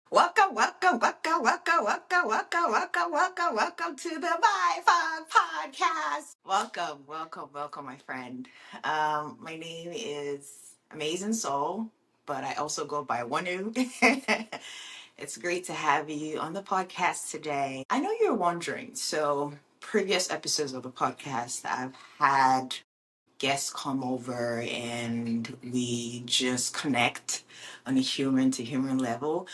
Welcome to the My Fun Podcast. Welcome, my friend. My name is Amazing Soul, but I also go by Wanu. It's great to have you on the podcast today. I know you're wondering, so previous episodes of the podcast, I've had guests come over and we just connect on a human to human level.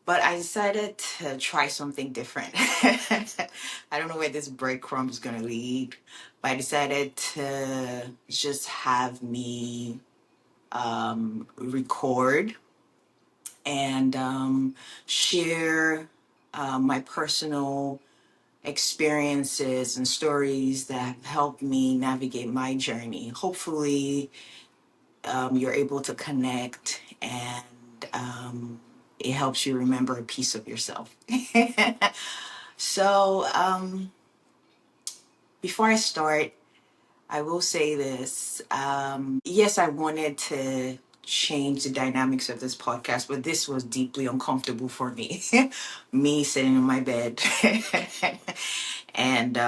But I decided to try something different. I don't know where this breadcrumb is going to lead, but I decided to just have me record and share my personal experiences and stories that have helped me navigate my journey. Hopefully, you're able to connect and it helps you remember a piece of yourself. So, before I start, I will say this. Yes, I wanted to change the dynamics of this podcast, but this was deeply uncomfortable for me. Me sitting in my bed and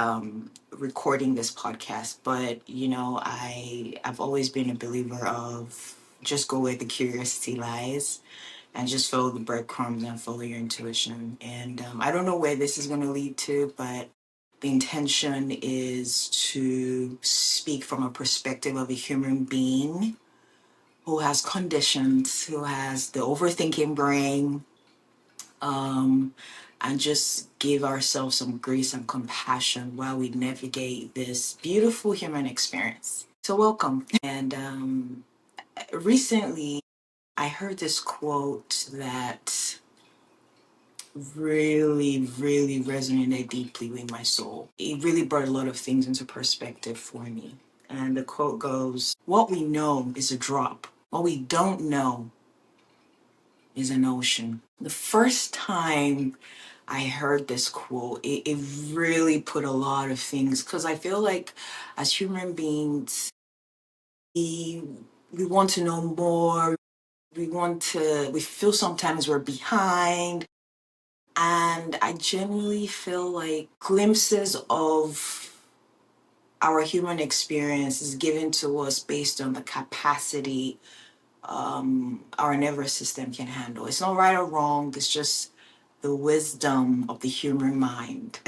recording this podcast. But, I've always been a believer of just go where the curiosity lies and just follow the breadcrumbs and follow your intuition. And I don't know where this is going to lead to, but the intention is to speak from a perspective of a human being who has conditions, who has the overthinking brain, and just give ourselves some grace and compassion while we navigate this beautiful human experience. So, welcome. And recently, I heard this quote that really resonated deeply with my soul. It really brought a lot of things into perspective for me. And the quote goes, "What we know is a drop. What we don't know is an ocean." The first time I heard this quote, it really put a lot of things, because I feel like as human beings, we want to know more. We feel sometimes we're behind. And I genuinely feel like glimpses of our human experience is given to us based on the capacity our nervous system can handle. It's not right or wrong, it's just the wisdom of the human mind.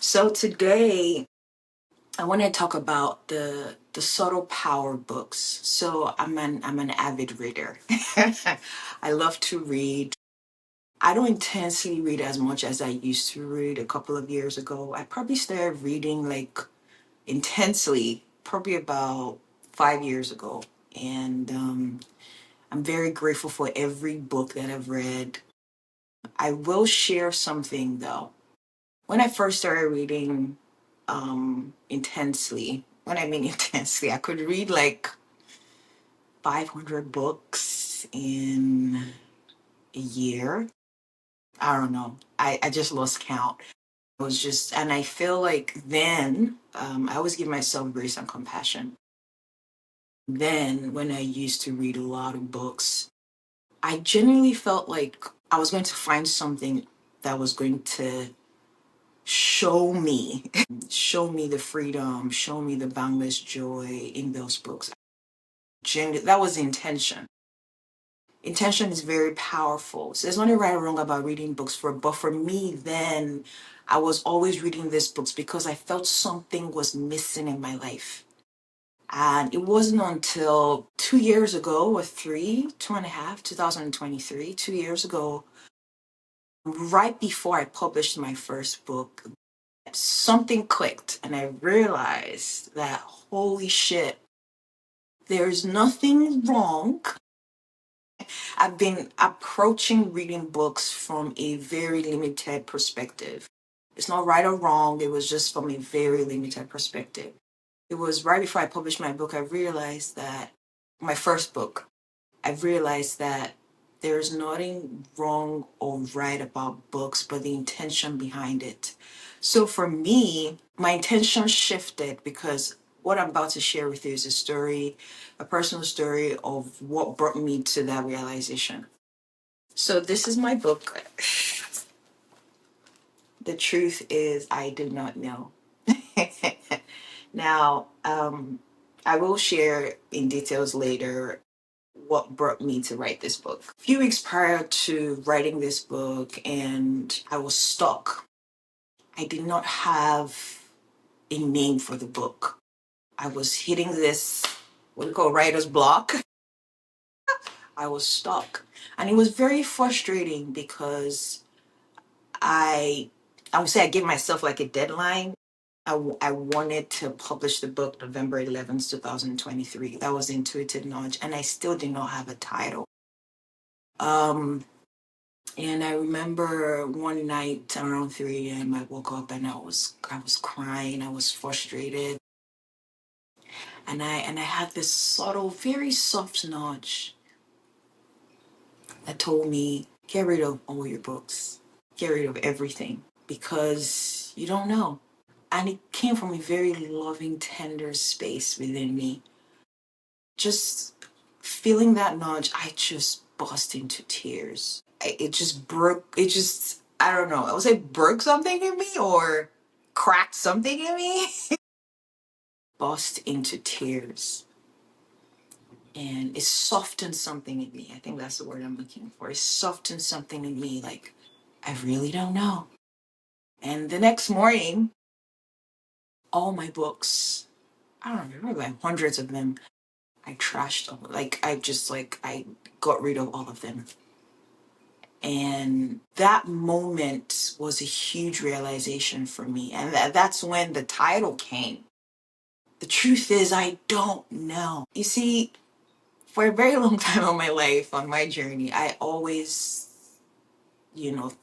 So today, I want to talk about the subtle power books. So I'm an avid reader. I love to read. I don't intensely read as much as I used to read a couple of years ago. I probably started reading like intensely probably about 5 years ago. And I'm very grateful for every book that I've read. I will share something though. When I first started reading intensely, when I mean intensely, I could read like 500 books in a year. I don't know. I just lost count. Was just, and I feel like then, I always give myself grace and compassion. Then, when I used to read a lot of books, I genuinely felt like I was going to find something that was going to show me, show me the freedom, show me the boundless joy in those books. That was the intention. Intention is very powerful. So there's nothing right or wrong about reading books but for me then I was always reading these books because I felt something was missing in my life. And it wasn't until 2 years ago or three, two and a half, 2023, 2 years ago, right before I published my first book, something clicked and I realized that holy shit, there's nothing wrong. I've been approaching reading books from a very limited perspective. It's not right or wrong, it was just from a very limited perspective. It was right before I published my book, I realized that my first book, I realized that there's nothing wrong or right about books, but the intention behind it. So for me, my intention shifted because what I'm about to share with you is a story, a personal story of what brought me to that realization. So this is my book. The truth is, I do not know. Now, I will share in details later what brought me to write this book. A few weeks prior to writing this book, and I was stuck. I did not have a name for the book. I was hitting this, what we call writer's block. I was stuck. And it was very frustrating because I would say I gave myself like a deadline. I wanted to publish the book November 11th, 2023. That was Intuitive Knowledge. And I still did not have a title. Um, and I remember one night around 3 a.m. I woke up and I was crying. I was frustrated. And I had this subtle, very soft nudge that told me, get rid of all your books. Get rid of everything because you don't know. And it came from a very loving, tender space within me. Just feeling that nudge, I just burst into tears. It just broke, it just, I don't know, I would say broke something in me or cracked something in me. Burst into tears. And it softened something in me. I think that's the word I'm looking for. It softened something in me, like, I really don't know. And the next morning, all my books, I don't remember, like hundreds of them, I trashed them. I got rid of all of them. And that moment was a huge realization for me. And that's when the title came. The truth is, I don't know. You see, for a very long time of my life, on my journey, I always,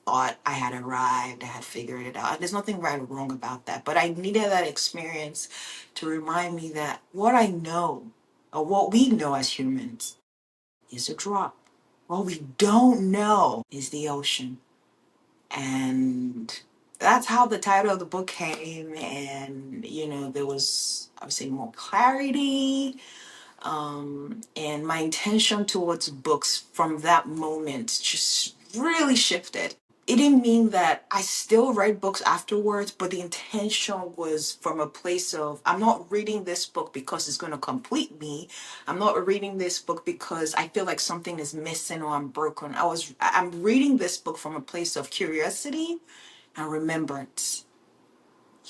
thought I had arrived, I had figured it out. And there's nothing right or wrong about that. But I needed that experience to remind me that what I know, or what we know as humans, is a drop. What we don't know is the ocean. And that's how the title of the book came. And, there was, I would say, more clarity. And my intention towards books from that moment just really shifted. It didn't mean that I still read books afterwards, but the intention was from a place of, I'm not reading this book because it's going to complete me. I'm not reading this book because I feel like something is missing or I'm broken. I'm reading this book from a place of curiosity and remembrance,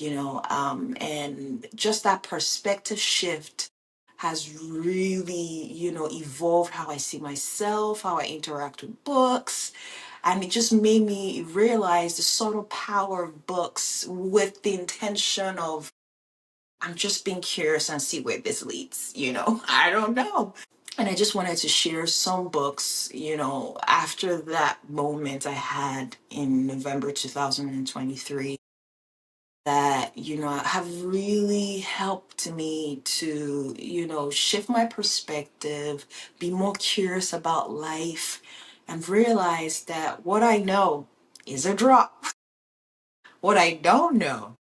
and just that perspective shift has really, evolved how I see myself, how I interact with books. And it just made me realize the subtle power of books with the intention of, I'm just being curious and see where this leads, I don't know. And I just wanted to share some books, after that moment I had in November 2023 that, have really helped me to, shift my perspective, be more curious about life, and realize that what I know is a drop. What I don't know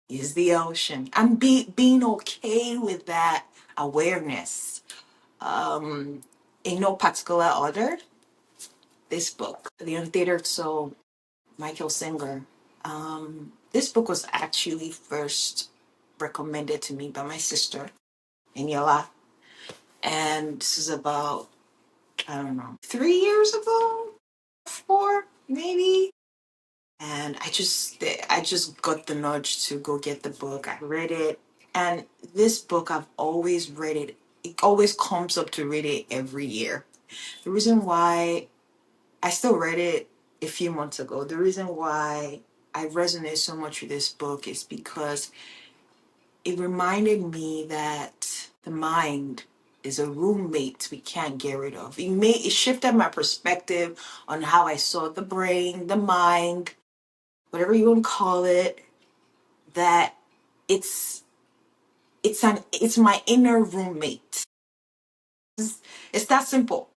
is the ocean. And being okay with that awareness. In no particular order, this book, The Untethered Soul, Michael Singer. This book was actually first recommended to me by my sister, Eniola. And this is about, I don't know, 3 years ago, four, maybe. And I just got the nudge to go get the book. I read it. And this book, I've always read it. It always comes up to read it every year. The reason why I still read it a few months ago, the reason why I resonate so much with this book is because it reminded me that the mind is a roommate we can't get rid of. It shifted my perspective on how I saw the brain, the mind, whatever you want to call it, that it's it's my inner roommate. It's that simple.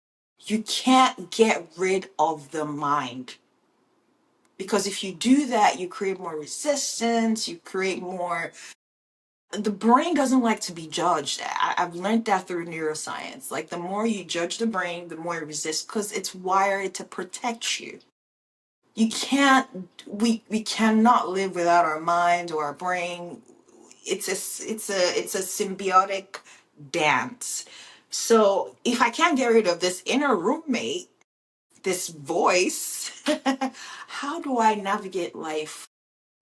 You can't get rid of the mind. Because if you do that, you create more resistance, you create more the brain doesn't like to be judged. I've learned that through neuroscience. Like the more you judge the brain, the more it resists because it's wired to protect you. You can't. We cannot live without our mind or our brain. It's a symbiotic dance. So if I can't get rid of this inner roommate, this voice, how do I navigate life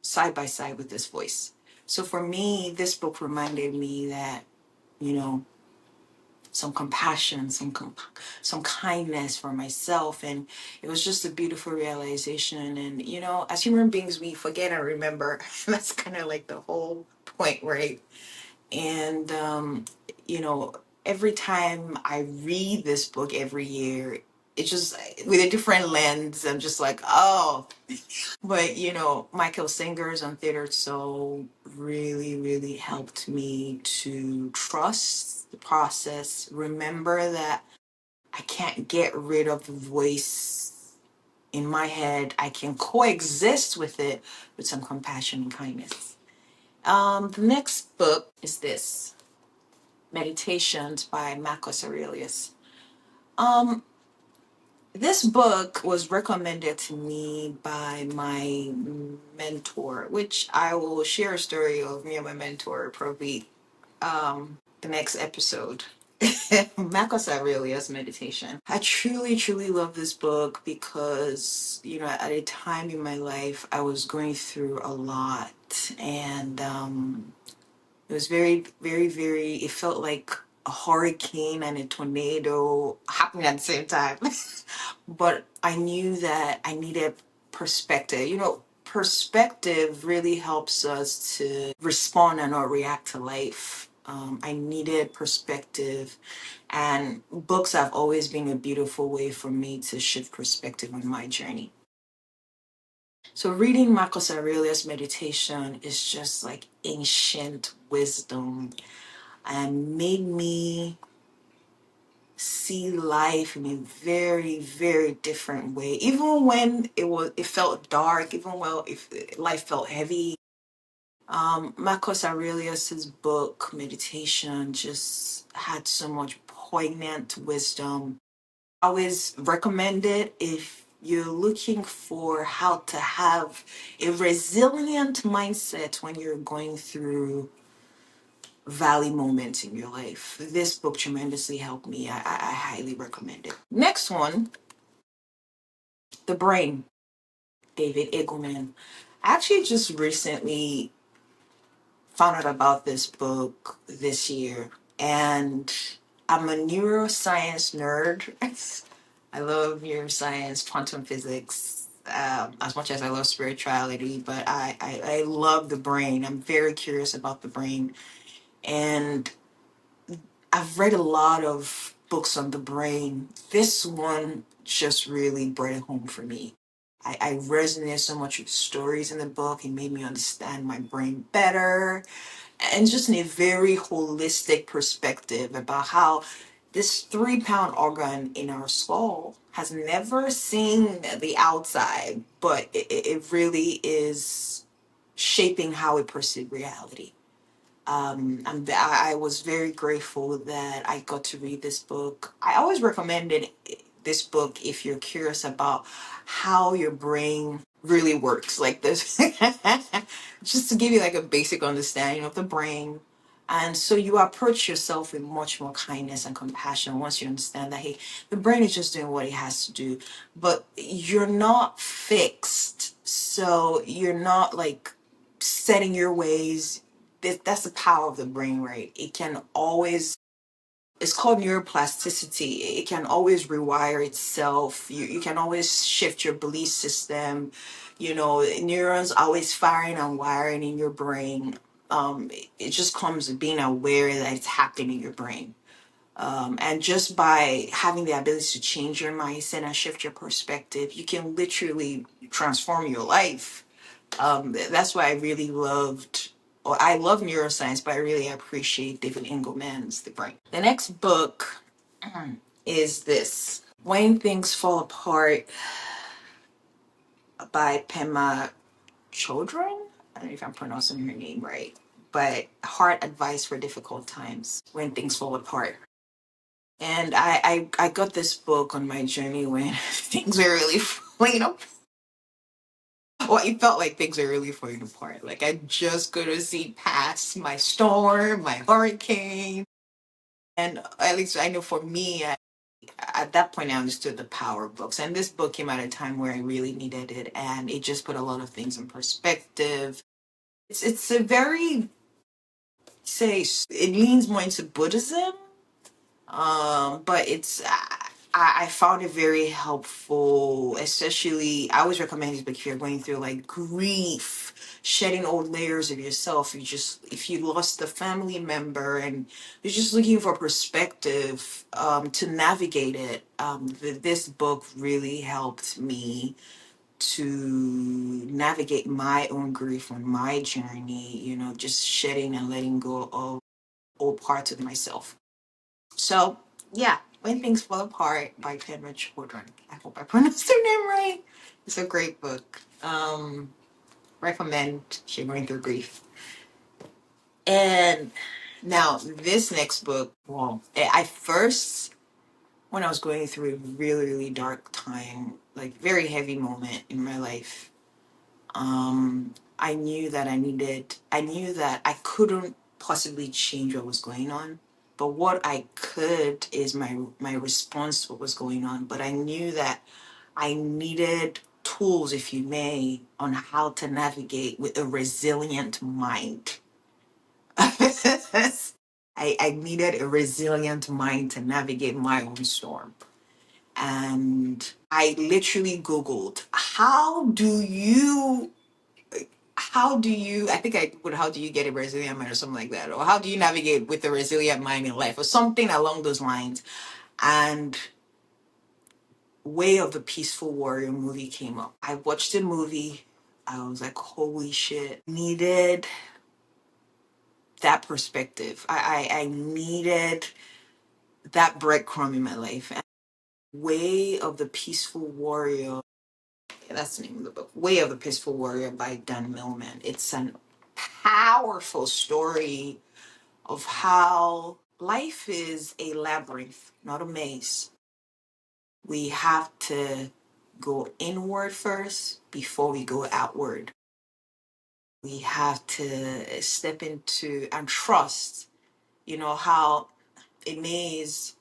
side by side with this voice? So for me, this book reminded me that, you know, some compassion, some kindness for myself, and it was just a beautiful realization. And as human beings, we forget and remember. That's kind of like the whole point, right? And you know, every time I read this book every year, it's just with a different lens. I'm just like, oh. But Michael Singer's Untethered Soul really, really helped me to trust the process. Remember that I can't get rid of the voice in my head. I can coexist with it with some compassion and kindness. The next book is this, Meditations by Marcus Aurelius. Um, This book was recommended to me by my mentor, which I will share a story of me and my mentor probably the next episode. Marcus Aurelius Meditation. I truly, truly love this book because, at a time in my life, I was going through a lot, and it was very, very, very, it felt like a hurricane and a tornado happening at the same time. But I knew that I needed perspective. Perspective really helps us to respond and not react to life. I needed perspective, and books have always been a beautiful way for me to shift perspective on my journey. So, reading Marcus Aurelius' meditation is just like ancient wisdom and made me see life in a very, very different way. Even when it felt dark, even when if life felt heavy. Marcus Aurelius's book Meditation just had so much poignant wisdom. I always recommend it if you're looking for how to have a resilient mindset when you're going through valley moments in your life. This book tremendously helped me. I highly recommend it. Next one, The Brain, David Eagleman. I actually just recently found out about this book this year, and I'm a neuroscience nerd. I love neuroscience, quantum physics, as much as I love spirituality, but I love the brain. I'm very curious about the brain. And I've read a lot of books on the brain. This one just really brought it home for me. I resonated so much with stories in the book. It made me understand my brain better, and just in a very holistic perspective about how this 3 pound organ in our skull has never seen the outside, but it really is shaping how we perceive reality. I was very grateful that I got to read this book. I always recommended this book if you're curious about how your brain really works, like this, just to give you like a basic understanding of the brain. And so you approach yourself with much more kindness and compassion once you understand that, hey, the brain is just doing what it has to do, but you're not fixed. So you're not like setting your ways. That's the power of the brain, right? It can always, it's called neuroplasticity. It can always rewire itself. You can always shift your belief system. Neurons always firing and wiring in your brain. It just comes with being aware that it's happening in your brain. And just by having the ability to change your mindset and shift your perspective, you can literally transform your life. That's why I really loved, or I love neuroscience, but I really appreciate David Engelman's The Brain. The next book is this, When Things Fall Apart by Pema Chodron. I don't know if I'm pronouncing her name right. but Heart Advice for Difficult Times When Things Fall Apart. And I got this book on my journey when things were really falling apart. Well, it felt like things were really falling apart. Like I just couldn't see past my storm, my hurricane. And at least I know for me, at that point, I understood the power of books. And this book came at a time where I really needed it. And it just put a lot of things in perspective. It's a very, say, it leans more into Buddhism. But I found it very helpful, especially I always recommend this book if you're going through like grief, shedding old layers of yourself. If you lost a family member and you're just looking for perspective to navigate it. This book really helped me to navigate my own grief on my journey, just shedding and letting go of old parts of myself. So, yeah, When Things Fall Apart by Penrich Children. I hope I pronounced her name right. It's a great book. Recommend if you're going through grief. And now, this next book, well, I first, when I was going through a really, really dark time, like very heavy moment in my life, I knew that I couldn't possibly change what was going on. But what I could is my response to what was going on. But I knew that I needed tools, if you may, on how to navigate with a resilient mind. I needed a resilient mind to navigate my own storm. And I literally Googled, I think I put how do you get a resilient mind or something like that, or how do you navigate with a resilient mind in life, or something along those lines. And Way of the Peaceful Warrior movie came up. I watched the movie. I was like, holy shit, needed that perspective. I needed that breadcrumb in my life. And Way of the Peaceful Warrior, that's the name of the book. Way of the Peaceful Warrior by Dan Millman. It's an powerful story of how life is a labyrinth, not a maze. We have to go inward first before we go outward. We have to step into and trust, how a maze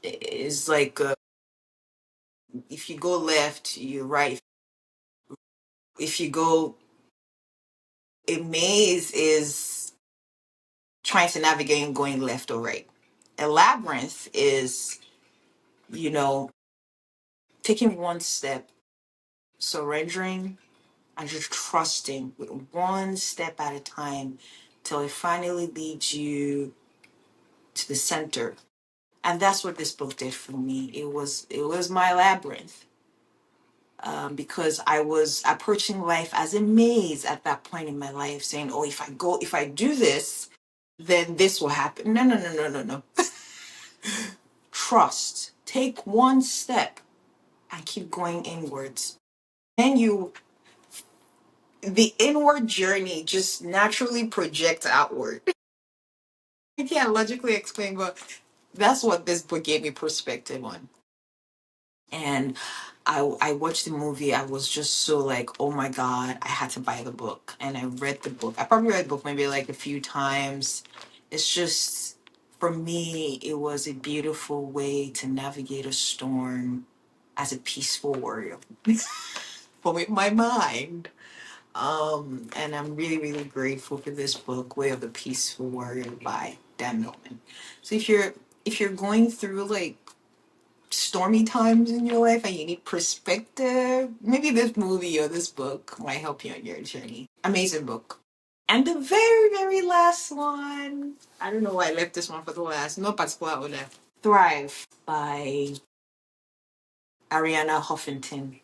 is like if you go left, you're right. If you go, a maze is trying to navigate and going left or right. A labyrinth is, you know, taking one step, surrendering, and just trusting with one step at a time till it finally leads you to the center. And that's what this book did for me. It was my labyrinth, because I was approaching life as a maze at that point in my life, saying, "Oh, if I do this, then this will happen." No, no, no, no, no, no. Trust. Take one step and keep going inwards. Then the inward journey just naturally projects outward. I can't logically explain, but that's what this book gave me perspective on. And I watched the movie. I was just so like, oh my God, I had to buy the book. And I read the book. I probably read the book maybe like a few times. It's just, for me, it was a beautiful way to navigate a storm as a peaceful warrior. But with my mind. And I'm really, really grateful for this book, Way of the Peaceful Warrior by Dan Millman. So if you're going through like stormy times in your life and you need perspective, maybe this movie or this book might help you on your journey. Amazing book. And the very, very last one, I don't know why I left this one for the last, no particular order. Thrive by Ariana Huffington.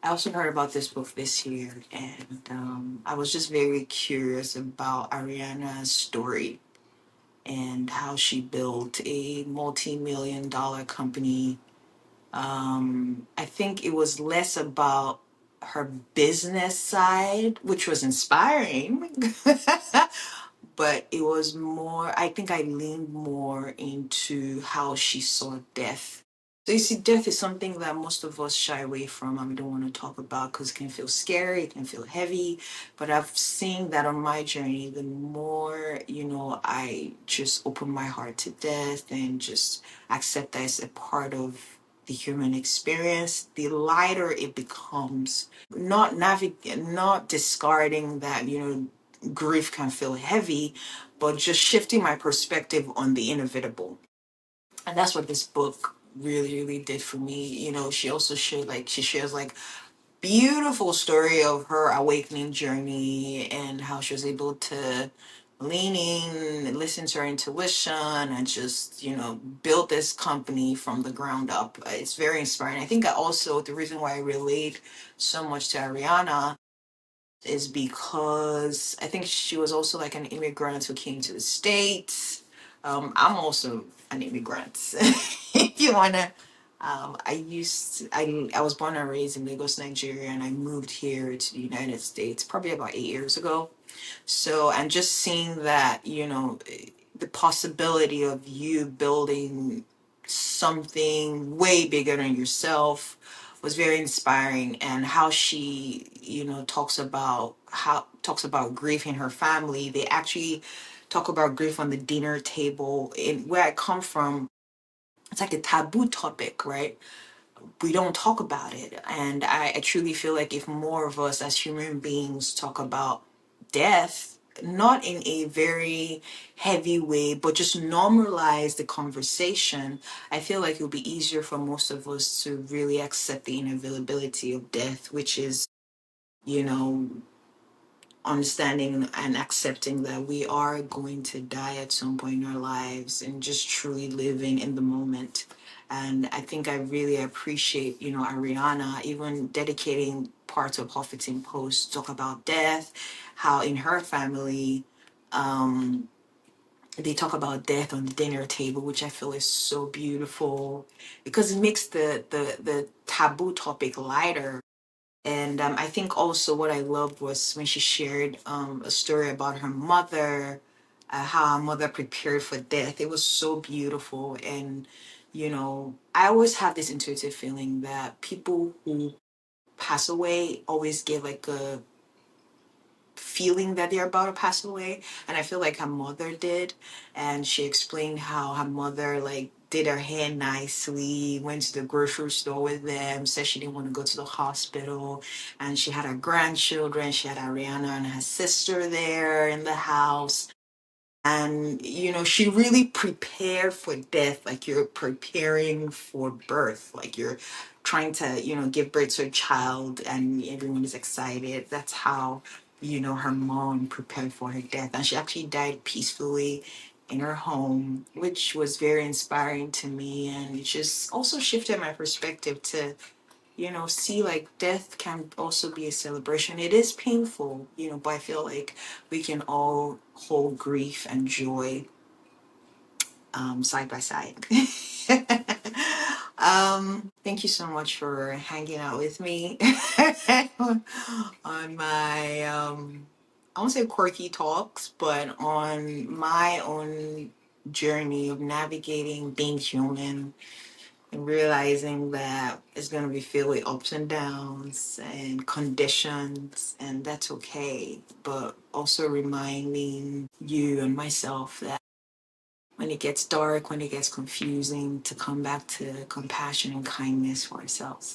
I also heard about this book this year, and I was just very curious about Ariana's story and how she built a multi-million-dollar company. I think it was less about her business side, which was inspiring. But it was more, I think I leaned more into how she saw death. So you see, death is something that most of us shy away from and we don't want to talk about because it can feel scary, it can feel heavy. But I've seen that on my journey, the more, I just open my heart to death and just accept that it's a part of the human experience, the lighter it becomes. Not discarding that, grief can feel heavy, but just shifting my perspective on the inevitable. And that's what this book really, really did for me. She also she shares like beautiful story of her awakening journey and how she was able to lean in, listen to her intuition, and just, build this company from the ground up. It's very inspiring. I think also the reason why I relate so much to Ariana is because I think she was also like an immigrant who came to the States. I'm also an immigrant. If you wanna, I was born and raised in Lagos, Nigeria, and I moved here to the United States probably about 8 years ago. So, and just seeing that, the possibility of you building something way bigger than yourself was very inspiring. And how she, talks about grief in her family. They actually talk about grief on the dinner table. In where I come from, it's like a taboo topic, right? We don't talk about it. And I truly feel like if more of us as human beings talk about death, not in a very heavy way, but just normalize the conversation, I feel like it'll be easier for most of us to really accept the inevitability of death, which is, you know, understanding and accepting that we are going to die at some point in our lives and just truly living in the moment. And I think I really appreciate, Ariana even dedicating parts of Huffington Post to talk about death, how in her family, they talk about death on the dinner table, which I feel is so beautiful because it makes the taboo topic lighter. And I think also what I loved was when she shared a story about her mother, how her mother prepared for death. It was so beautiful. And, I always have this intuitive feeling that people who pass away always get like a feeling that they're about to pass away. And I feel like her mother did. And she explained how her mother like did her hair nicely, went to the grocery store with them, said she didn't want to go to the hospital. And she had her grandchildren, she had Ariana and her sister there in the house. And, she really prepared for death, like you're preparing for birth, like you're trying to, give birth to a child and everyone is excited. That's how, her mom prepared for her death. And she actually died peacefully in her home, which was very inspiring to me. And it just also shifted my perspective to, see like death can also be a celebration. It is painful, but I feel like we can all hold grief and joy side by side. Thank you so much for hanging out with me on my, I won't say quirky talks, but on my own journey of navigating being human and realizing that it's going to be filled with ups and downs and conditions, and that's okay. But also reminding you and myself that when it gets dark, when it gets confusing, to come back to compassion and kindness for ourselves.